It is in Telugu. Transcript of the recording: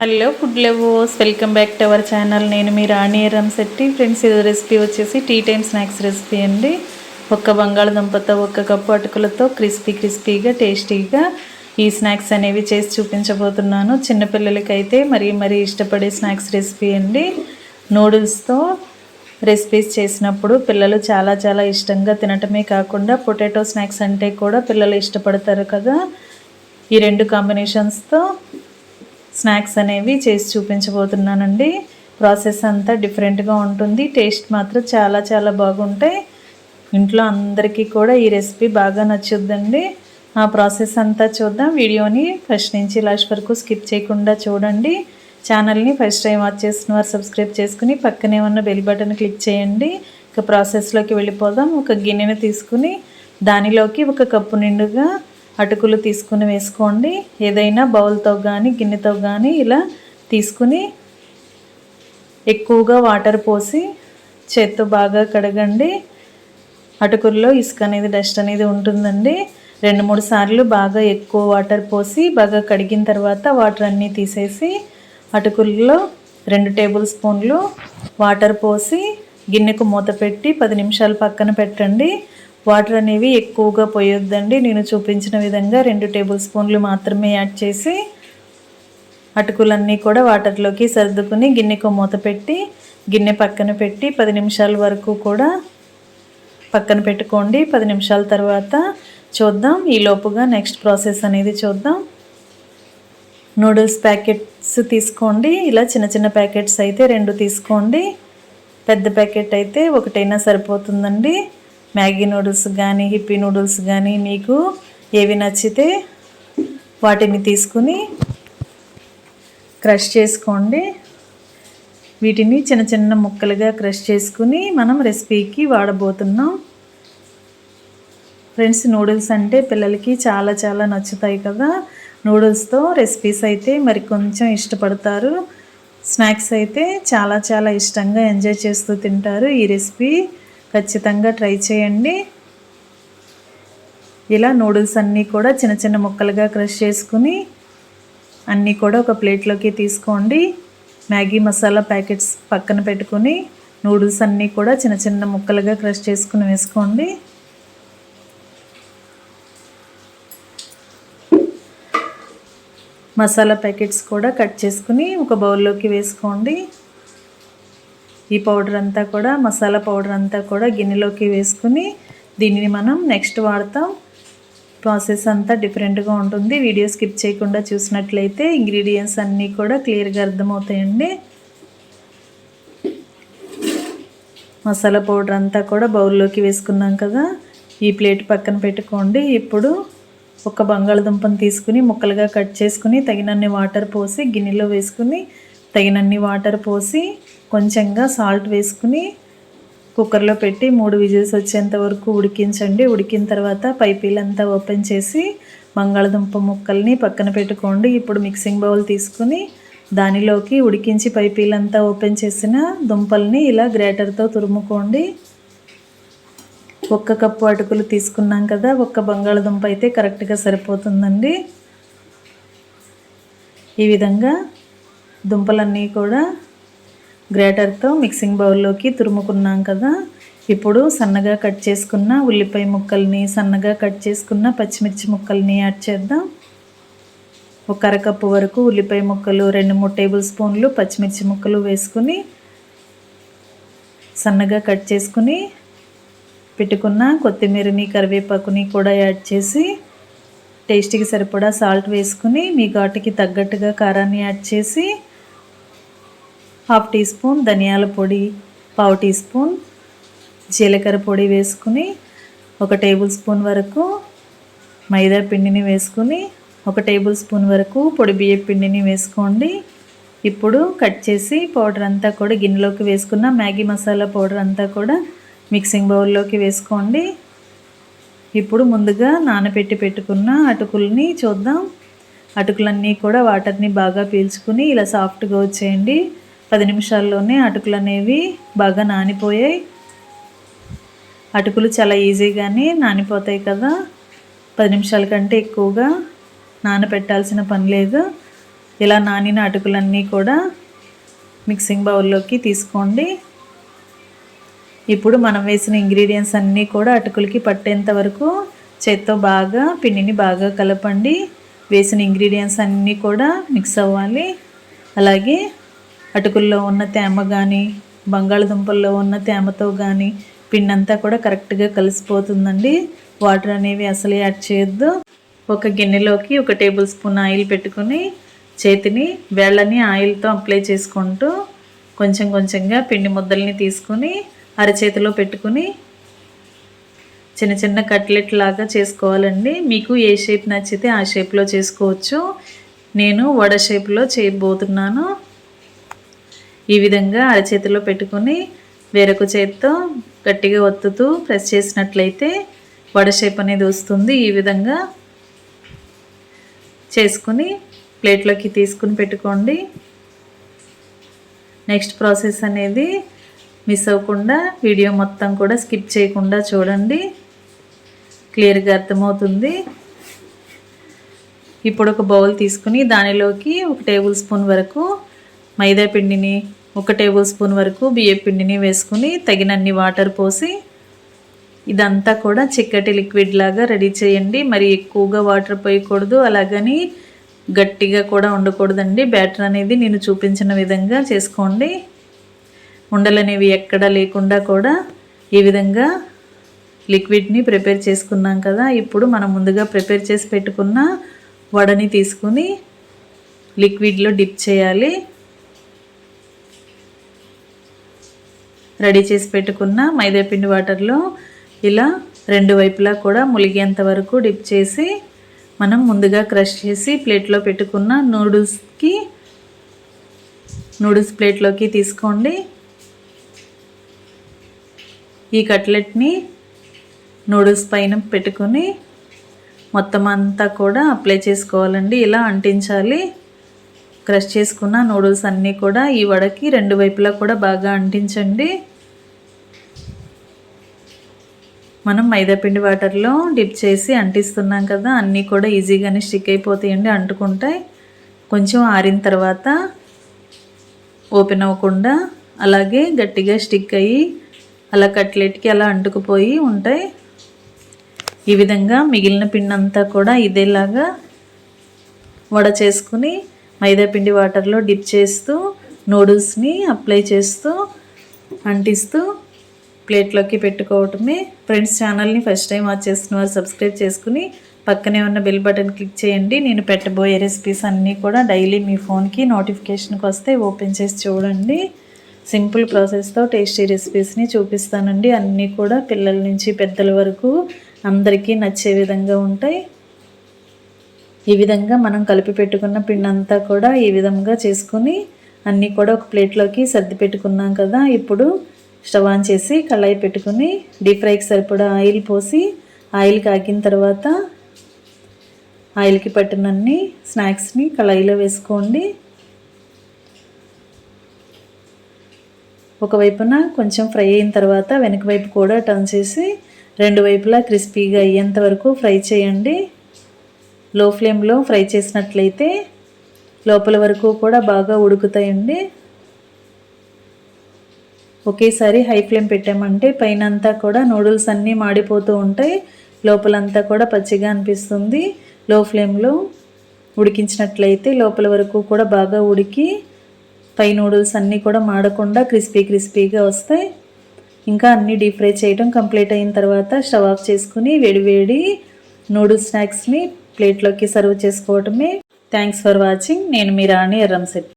Hello food lovers, welcome back to our channel. నేను మీ రాణి రంశెట్టి. ఫ్రెండ్స్, ఇది రెసిపీ వచ్చేసి టీ టైమ్ స్నాక్స్ రెసిపీ అండి. ఒక్క బంగాళదుంపతో ఒక్క కప్పు అటుకులతో క్రిస్పీగా టేస్టీగా ఈ స్నాక్స్ అనేవి చేసి చూపించబోతున్నాను. చిన్నపిల్లలకైతే మరీ ఇష్టపడే స్నాక్స్ రెసిపీ అండి. నూడిల్స్తో రెసిపీస్ చేసినప్పుడు పిల్లలు చాలా ఇష్టంగా తినటమే కాకుండా పొటాటో స్నాక్స్ అంటే కూడా పిల్లలు ఇష్టపడతారు కదా. ఈ రెండు కాంబినేషన్స్తో స్నాక్స్ అనేవి చేసి చూపించబోతున్నానండి. ప్రాసెస్ అంతా డిఫరెంట్గా ఉంటుంది, టేస్ట్ మాత్రం చాలా బాగుంటాయి. ఇంట్లో అందరికీ కూడా ఈ రెసిపీ బాగా నచ్చుద్దండి. ఆ ప్రాసెస్ అంతా చూద్దాం. వీడియోని ఫస్ట్ నుంచి లాస్ట్ వరకు స్కిప్ చేయకుండా చూడండి. ఛానల్ని ఫస్ట్ టైం వాచ్ చేస్తున్న వారు సబ్స్క్రైబ్ చేసుకుని పక్కనే ఉన్న బెల్ బటన్ క్లిక్ చేయండి. ఇక ప్రాసెస్లోకి వెళ్ళిపోదాం. ఒక గిన్నెను తీసుకుని దానిలోకి ఒక కప్పు నిండుగా అటుకులు తీసుకుని వేసుకోండి. ఏదైనా బౌల్తో కానీ గిన్నెతో కానీ ఇలా తీసుకుని ఎక్కువగా వాటర్ పోసి చేత్తో బాగా కడగండి. అటుకుల్లో ఇసుక అనేది డస్ట్ అనేది ఉంటుందండి. 2-3 సార్లు బాగా ఎక్కువ వాటర్ పోసి బాగా కడిగిన తర్వాత వాటర్ అన్నీ తీసేసి అటుకుల్లో 2 టేబుల్ స్పూన్లు వాటర్ పోసి గిన్నెకు మూత పెట్టి 10 నిమిషాలు పక్కన పెట్టండి. వాటర్ అనేవి ఎక్కువగా పోయొద్దండి. నేను చూపించిన విధంగా 2 టేబుల్ స్పూన్లు మాత్రమే యాడ్ చేసి అటుకులన్నీ కూడా వాటర్లోకి సర్దుకుని గిన్నెకు మూత పెట్టి గిన్నె పక్కన పెట్టి 10 నిమిషాల వరకు కూడా పక్కన పెట్టుకోండి. 10 నిమిషాల తర్వాత చూద్దాం. ఈ లోపుగా నెక్స్ట్ ప్రాసెస్ అనేది చూద్దాం. నూడిల్స్ ప్యాకెట్స్ తీసుకోండి. ఇలా చిన్న ప్యాకెట్స్ అయితే 2 తీసుకోండి. పెద్ద ప్యాకెట్ అయితే ఒకటైనా సరిపోతుందండి. మ్యాగీ నూడిల్స్ కానీ హిప్పీ నూడిల్స్ కానీ మీకు ఏవి నచ్చితే వాటిని తీసుకుని క్రష్ చేసుకోండి. వీటిని చిన్న ముక్కలుగా క్రష్ చేసుకుని మనం రెసిపీకి వాడబోతున్నాం. ఫ్రెండ్స్, నూడిల్స్ అంటే పిల్లలకి చాలా నచ్చుతాయి కదా. నూడిల్స్తో రెసిపీస్ అయితే మరి కొంచెం ఇష్టపడతారు. స్నాక్స్ అయితే చాలా ఇష్టంగా ఎంజాయ్ చేస్తూ తింటారు. ఈ రెసిపీ ఖచ్చితంగా ట్రై చేయండి. ఇలా నూడిల్స్ అన్నీ కూడా చిన్న ముక్కలుగా క్రష్ చేసుకుని అన్నీ కూడా ఒక ప్లేట్లోకి తీసుకోండి. మ్యాగీ మసాలా ప్యాకెట్స్ పక్కన పెట్టుకుని నూడిల్స్ అన్నీ కూడా చిన్న ముక్కలుగా క్రష్ చేసుకుని వేసుకోండి. మసాలా ప్యాకెట్స్ కూడా కట్ చేసుకుని ఒక బౌల్లోకి వేసుకోండి. ఈ పౌడర్ అంతా కూడా మసాలా పౌడర్ అంతా కూడా గిన్నెలోకి వేసుకుని దీనిని మనం నెక్స్ట్ వాడతాం. ప్రాసెస్ అంతా డిఫరెంట్గా ఉంటుంది. వీడియో స్కిప్ చేయకుండా చూసినట్లయితే ఇంగ్రీడియంట్స్ అన్నీ కూడా క్లియర్గా అర్థమవుతాయండి. మసాలా పౌడర్ అంతా కూడా బౌల్లోకి వేసుకున్నాం కదా. ఈ ప్లేట్ పక్కన పెట్టుకోండి. ఇప్పుడు ఒక బంగాళదుంపను తీసుకుని ముక్కలుగా కట్ చేసుకుని తగినన్ని వాటర్ పోసి గిన్నెలో వేసుకుని తగినన్ని వాటర్ పోసి కొంచెంగా సాల్ట్ వేసుకుని కుక్కర్లో పెట్టి 3 విజిల్స్ వచ్చేంత వరకు ఉడికించండి. ఉడికిన తర్వాత పైపీలంతా ఓపెన్ చేసి బంగాళదుంప ముక్కల్ని పక్కన పెట్టుకోండి. ఇప్పుడు మిక్సింగ్ బౌల్ తీసుకుని దానిలోకి ఉడికించి పైపీలంతా ఓపెన్ చేసిన దుంపల్ని ఇలా గ్రేటర్తో తురుముకోండి. 1 కప్పు అటుకులు తీసుకున్నాం కదా, 1 బంగాళదుంప అయితే కరెక్ట్గా సరిపోతుందండి. ఈ విధంగా దుంపలన్నీ కూడా గ్రేటర్తో మిక్సింగ్ బౌల్లోకి తురుముకున్నాం కదా. ఇప్పుడు సన్నగా కట్ చేసుకున్న ఉల్లిపాయ ముక్కల్ని సన్నగా కట్ చేసుకున్న పచ్చిమిర్చి ముక్కల్ని యాడ్ చేద్దాం. 1 అరకప్పు వరకు ఉల్లిపాయ ముక్కలు, 2-3 టేబుల్ స్పూన్లు పచ్చిమిర్చి ముక్కలు వేసుకుని సన్నగా కట్ చేసుకుని పెట్టుకున్న కొత్తిమీరని కరివేపాకుని కూడా యాడ్ చేసి టేస్ట్కి సరిపడా సాల్ట్ వేసుకుని మీ ఘాటుకి తగ్గట్టుగా కారాన్ని యాడ్ చేసి 1/2 టీ స్పూన్ ధనియాల పొడి, 1/4 టీ స్పూన్ జీలకర్ర పొడి వేసుకుని 1 టేబుల్ స్పూన్ వరకు మైదా పిండిని వేసుకుని 1 టేబుల్ స్పూన్ వరకు పొడి బియ్యం పిండిని వేసుకోండి. ఇప్పుడు కట్ చేసి పౌడర్ అంతా కూడా గిన్నెలోకి వేసుకున్న మ్యాగీ మసాలా పౌడర్ అంతా కూడా మిక్సింగ్ బౌల్లోకి వేసుకోండి. ఇప్పుడు ముందుగా నానబెట్టి పెట్టుకున్న అటుకుల్ని చూద్దాం. అటుకులన్నీ కూడా వాటర్ని బాగా పీల్చుకుని ఇలా సాఫ్ట్గా వచ్చేయండి. 10 నిమిషాల్లోనే అటుకులు అనేవి బాగా నానిపోయాయి. అటుకులు చాలా ఈజీగానే నానిపోతాయి కదా. 10 నిమిషాల కంటే ఎక్కువగా నానబెట్టాల్సిన పని లేదు. ఇలా నానిన అటుకులన్నీ కూడా మిక్సింగ్ బౌల్లోకి తీసుకోండి. ఇప్పుడు మనం వేసిన ఇంగ్రీడియంట్స్ అన్నీ కూడా అటుకులకి పట్టేంత వరకు చేత్తో బాగా పిండిని బాగా కలపండి. వేసిన ఇంగ్రీడియంట్స్ అన్నీ కూడా మిక్స్ అవ్వాలి. అలాగే అటుకుల్లో ఉన్న తేమ కానీ బంగాళదుంపల్లో ఉన్న తేమతో కానీ పిండి అంతా కూడా కరెక్ట్గా కలిసిపోతుందండి. వాటర్ అనేవి అసలు యాడ్ చేయొద్దు. ఒక గిన్నెలోకి 1 టేబుల్ స్పూన్ ఆయిల్ పెట్టుకుని చేతిని వేళ్ళని ఆయిల్తో అప్లై చేసుకుంటూ కొంచెం కొంచెంగా పిండి ముద్దల్ని తీసుకుని అరచేతిలో పెట్టుకుని చిన్న చిన్న కట్లెట్ లాగా చేసుకోవాలండి. మీకు ఏ షేప్ నచ్చితే ఆ షేప్లో చేసుకోవచ్చు. నేను వడ షేప్లో చేయబోతున్నాను. ఈ విధంగా అరచేతిలో పెట్టుకుని వేరొక చేతితో గట్టిగా ఒత్తుతూ ప్రెస్ చేసినట్లయితే వడ షేప్ అనేది వస్తుంది. ఈ విధంగా చేసుకుని ప్లేట్లోకి తీసుకుని పెట్టుకోండి. నెక్స్ట్ ప్రాసెస్ అనేది మిస్ అవ్వకుండా వీడియో మొత్తం కూడా స్కిప్ చేయకుండా చూడండి, క్లియర్గా అర్థమవుతుంది. ఇప్పుడు ఒక బౌల్ తీసుకుని దానిలోకి 1 టేబుల్ స్పూన్ వరకు మైదా పిండిని 1 టేబుల్ స్పూన్ వరకు బియ్యం పిండిని వేసుకుని తగినన్ని వాటర్ పోసి ఇదంతా కూడా చిక్కటి లిక్విడ్ లాగా రెడీ చేయండి. మరి ఎక్కువగా వాటర్ పోయకూడదు, అలాగని గట్టిగా కూడా ఉండకూడదండి. బ్యాటర్ అనేది నేను చూపించిన విధంగా చేసుకోండి. ఉండలు అనేవి ఎక్కడా లేకుండా కూడా ఈ విధంగా లిక్విడ్ని ప్రిపేర్ చేసుకున్నాం కదా. ఇప్పుడు మనం ముందుగా ప్రిపేర్ చేసి పెట్టుకున్న వడని తీసుకుని లిక్విడ్లో డిప్ చేయాలి. రెడీ చేసి పెట్టుకున్న మైదాపిండి వాటర్లో ఇలా 2 వైపులా కూడా ములిగేంత వరకు డిప్ చేసి మనం ముందుగా క్రష్ చేసి ప్లేట్లో పెట్టుకున్న నూడిల్స్ ప్లేట్లోకి తీసుకోండి. ఈ కట్లెట్ని నూడిల్స్ పైన పెట్టుకుని మొత్తం అంతా కూడా అప్లై చేసుకోవాలండి. ఇలా అంటించాలి. క్రష్ చేసుకున్న నూడిల్స్ అన్నీ కూడా ఈ వడకి 2 వైపులా కూడా బాగా అంటించండి. మనం మైదాపిండి వాటర్లో డిప్ చేసి అంటిస్తున్నాం కదా, అన్నీ కూడా ఈజీగానే స్టిక్ అయిపోతాయండి, అంటుకుంటాయి. కొంచెం ఆరిన తర్వాత ఓపెన్ అవ్వకుండా అలాగే గట్టిగా స్టిక్ అయ్యి అలా కట్లెట్కి అలా అంటుకుపోయి ఉంటాయి. ఈ విధంగా మిగిలిన పిండి అంతా కూడా ఇదేలాగా వడ చేసుకుని మైదాపిండి వాటర్లో డిప్ చేస్తూ నూడిల్స్ని అప్లై చేస్తూ అంటిస్తూ ప్లేట్లోకి పెట్టుకోవటమే. ఫ్రెండ్స్, ఛానల్ని ఫస్ట్ టైం వాచ్ చేస్తున్నవారు సబ్స్క్రైబ్ చేసుకుని పక్కనే ఉన్న బెల్ బటన్ క్లిక్ చేయండి. నేను పెట్టబోయే రెసిపీస్ అన్నీ కూడా డైలీ మీ ఫోన్కి నోటిఫికేషన్కి వస్తే ఓపెన్ చేసి చూడండి. సింపుల్ ప్రాసెస్తో టేస్టీ రెసిపీస్ని చూపిస్తానండి. అన్నీ కూడా పిల్లల నుంచి పెద్దల వరకు అందరికీ నచ్చే విధంగా ఉంటాయి. ఈ విధంగా మనం కలిపి పెట్టుకున్న పిండి అంతా కూడా ఈ విధంగా చేసుకుని అన్నీ కూడా ఒక ప్లేట్లోకి సర్ది పెట్టుకున్నాం కదా. ఇప్పుడు స్టవ్ ఆన్ చేసి కళాయి పెట్టుకుని డీప్ ఫ్రైకి సరిపడా ఆయిల్ పోసి ఆయిల్ కాగిన తర్వాత ఆయిల్కి పట్టినన్ని స్నాక్స్ని కళాయిలో వేసుకోండి. ఒకవైపున కొంచెం ఫ్రై అయిన తర్వాత వెనక వైపు కూడా టర్న్ చేసి 2 వైపులా క్రిస్పీగా అయ్యేంత వరకు ఫ్రై చేయండి. లో ఫ్లేమ్లో ఫ్రై చేసినట్లయితే లోపల వరకు కూడా బాగా ఉడుకుతాయండి. ఒకేసారి హై ఫ్లేమ్ పెట్టామంటే పైన అంతా కూడా నూడిల్స్ అన్నీ మాడిపోతూ ఉంటాయి, లోపలంతా కూడా పచ్చిగా అనిపిస్తుంది. లో ఫ్లేమ్లో ఉడికించినట్లయితే లోపల వరకు కూడా బాగా ఉడికి పై నూడిల్స్ అన్నీ కూడా మాడకుండా క్రిస్పీగా వస్తాయి. ఇంకా అన్నీ డీప్ ఫ్రై చేయడం కంప్లీట్ అయిన తర్వాత స్టవ్ ఆఫ్ చేసుకుని వేడివేడి నూడిల్స్ స్నాక్స్ని ప్లేట్లోకి సర్వ్ చేసుకోవటమే. Thanks for watching. నేను మీ రాణి ఎర్రంశెట్టి.